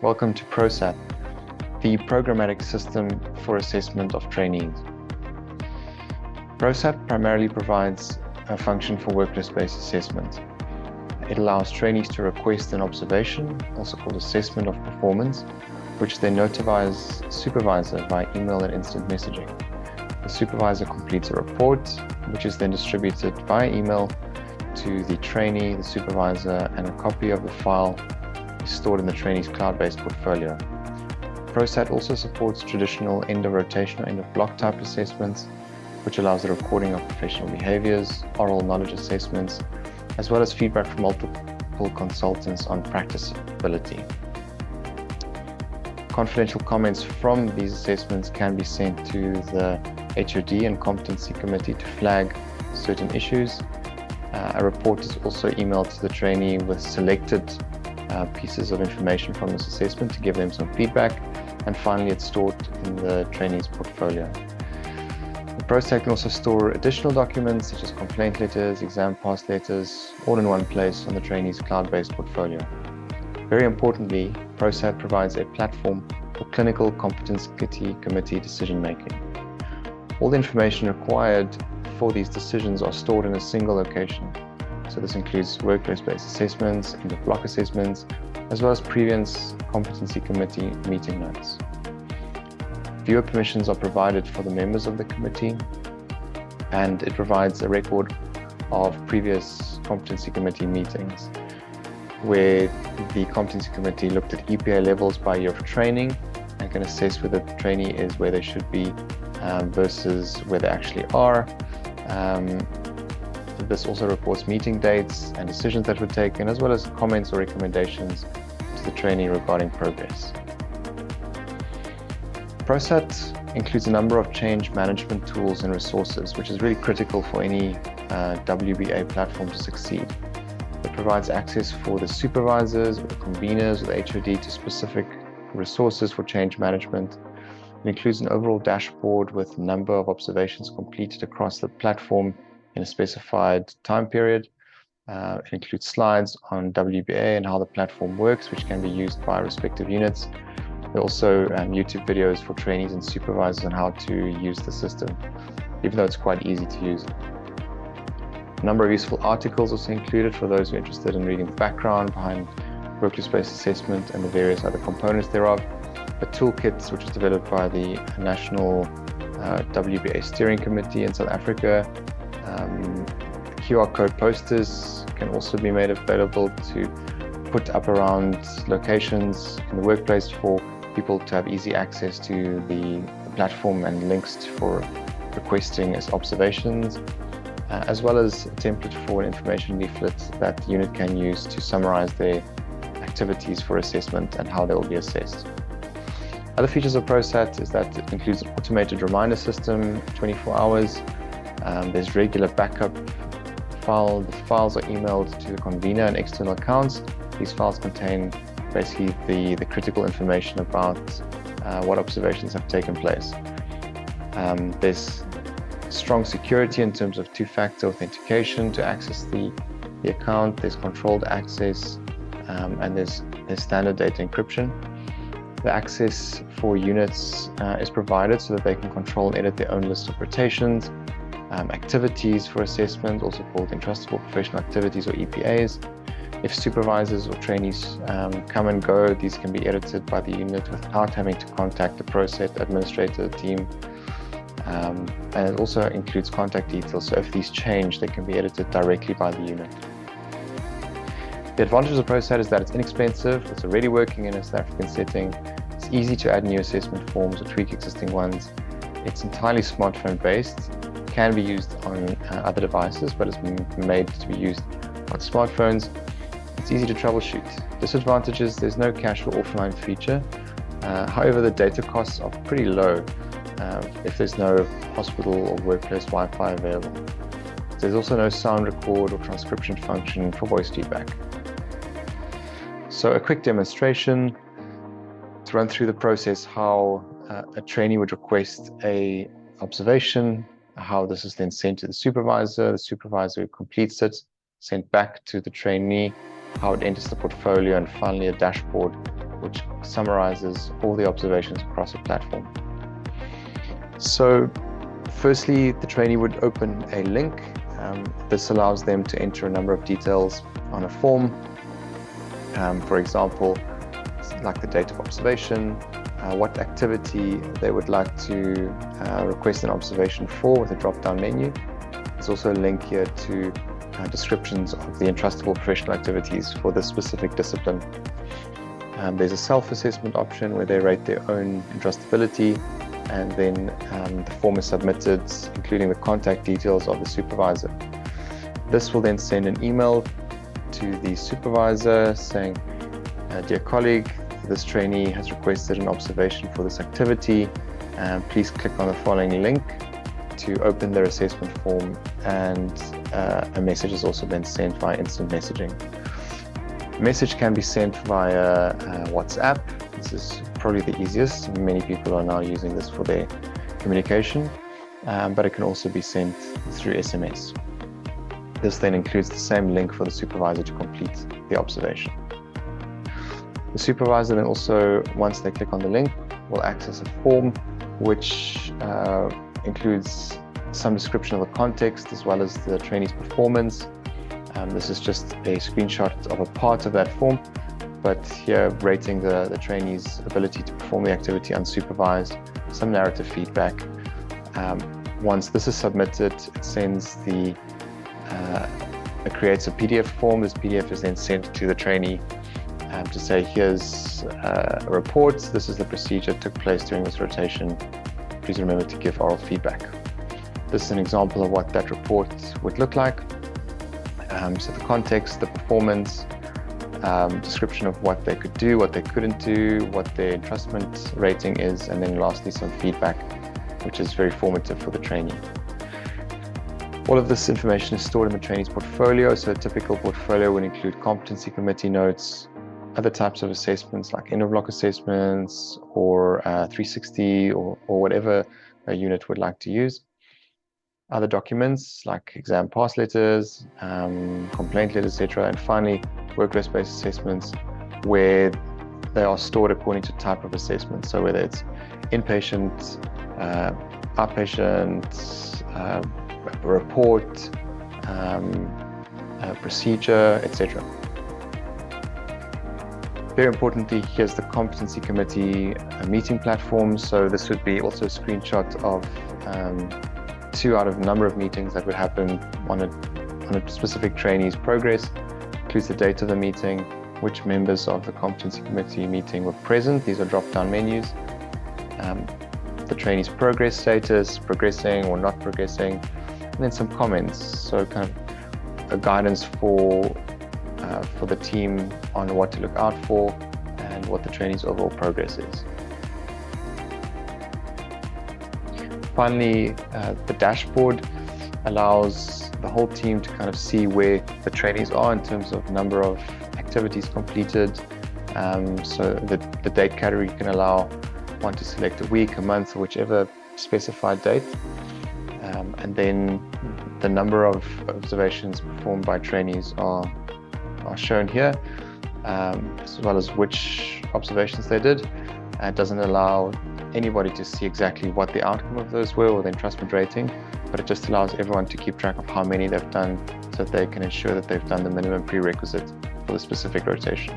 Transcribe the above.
Welcome to ProSat, the Programmatic System for Assessment of Trainees. ProSat primarily provides a function for workplace-based assessment. It allows trainees to request an observation, also called assessment of performance, which then notifies supervisor by email and instant messaging. The supervisor completes a report, which is then distributed via email to the trainee, the supervisor, and a copy of the file is stored in the trainee's cloud-based portfolio. ProSat also supports traditional end-of-rotation or end-of-block type assessments, which allows the recording of professional behaviors, oral knowledge assessments, as well as feedback from multiple consultants on practicability. Confidential comments from these assessments can be sent to the HOD and Competency Committee to flag certain issues. A report is also emailed to the trainee with selected pieces of information from this assessment to give them some feedback, and finally it's stored in the trainee's portfolio. The ProSat can also store additional documents such as complaint letters, exam pass letters, all in one place on the trainee's cloud-based portfolio. Very importantly, ProSat provides a platform for clinical competency committee decision-making. All the information required for these decisions are stored in a single location. So this includes workplace-based assessments, end-of-block assessments, as well as previous competency committee meeting notes. Viewer permissions are provided for the members of the committee, and it provides a record of previous competency committee meetings where the competency committee looked at EPA levels by year of training and can assess whether the trainee is where they should be versus where they actually are. This also reports meeting dates and decisions that were taken, as well as comments or recommendations to the trainee regarding progress. ProSat includes a number of change management tools and resources, which is really critical for any WBA platform to succeed. It provides access for the supervisors, or the conveners, or the HOD to specific resources for change management. It includes an overall dashboard with a number of observations completed across the platform in a specified time period. It includes slides on WBA and how the platform works, which can be used by respective units. There are also YouTube videos for trainees and supervisors on how to use the system, even though it's quite easy to use. A number of useful articles also included for those who are interested in reading the background behind workplace-based assessment and the various other components thereof. A toolkit which was developed by the National WBA Steering Committee in South Africa. QR code posters can also be made available to put up around locations in the workplace for people to have easy access to the platform, and links for requesting as observations, as well as a template for an information leaflet that the unit can use to summarize their activities for assessment and how they will be assessed. Other features of ProSat is that it includes an automated reminder system, 24 hours. There's regular backup file. The files are emailed to the convener and external accounts. These files contain basically the critical information about what observations have taken place. There's strong security in terms of two-factor authentication to access the account. There's controlled access, and there's standard data encryption. The access for units is provided so that they can control and edit their own list of rotations. Activities for assessment, also called entrustable professional activities or EPAs. If supervisors or trainees come and go, these can be edited by the unit without having to contact the ProSat administrator team. And it also includes contact details, so if these change, they can be edited directly by the unit. The advantage of ProSat is that it's inexpensive, it's already working in a South African setting, it's easy to add new assessment forms or tweak existing ones. It's entirely smartphone based, can be used on other devices, but it's made to be used on smartphones. It's easy to troubleshoot. Disadvantages: there's no cache or offline feature. However, the data costs are pretty low if there's no hospital or workplace Wi-Fi available. There's also no sound record or transcription function for voice feedback. So a quick demonstration to run through the process how a trainee would request an observation, how this is then sent to the supervisor who completes it, sent back to the trainee, how it enters the portfolio, and finally a dashboard which summarizes all the observations across a platform. So firstly, the trainee would open a link. This allows them to enter a number of details on a form. For example, like the date of observation, what activity they would like to request an observation for with a drop-down menu. There's also a link here to descriptions of the entrustable professional activities for this specific discipline. There's a self-assessment option where they rate their own entrustability, and then the form is submitted, including the contact details of the supervisor. This will then send an email to the supervisor saying, dear colleague, this trainee has requested an observation for this activity. Please click on the following link to open their assessment form, and a message is also then sent via instant messaging. The message can be sent via WhatsApp. This is probably the easiest. Many people are now using this for their communication, but it can also be sent through SMS. This then includes the same link for the supervisor to complete the observation. The supervisor then also, once they click on the link, will access a form which includes some description of the context as well as the trainee's performance. This is just a screenshot of a part of that form, but here rating the trainee's ability to perform the activity unsupervised, some narrative feedback. Once this is submitted, it sends it creates a PDF form. This PDF is then sent to the trainee to say, here's a report, this is the procedure that took place during this rotation. Please remember to give oral feedback. This is an example of what that report would look like. So the context, the performance, description of what they could do, what they couldn't do, what their entrustment rating is, and then lastly some feedback, which is very formative for the trainee. All of this information is stored in the trainee's portfolio. So a typical portfolio would include competency committee notes, other types of assessments like end-of-block assessments or 360 or whatever a unit would like to use. Other documents like exam pass letters, complaint letters, etc. And finally, workplace-based assessments where they are stored according to type of assessment. So whether it's inpatient, outpatient, report, procedure, etc. Very importantly, here's the competency committee meeting platform. So this would be also a screenshot of 2 out of a number of meetings that would happen on a specific trainee's progress. Includes the date of the meeting, which members of the competency committee meeting were present. These are drop-down menus. The trainee's progress status, progressing or not progressing, and then some comments. So kind of a guidance for the team on what to look out for and what the trainee's overall progress is. Finally, the dashboard allows the whole team to kind of see where the trainees are in terms of number of activities completed. So the date category can allow one to select a week, a month, or whichever specified date. And then the number of observations performed by trainees are shown here, as well as which observations they did. It doesn't allow anybody to see exactly what the outcome of those were or the entrustment rating, but it just allows everyone to keep track of how many they've done so that they can ensure that they've done the minimum prerequisite for the specific rotation.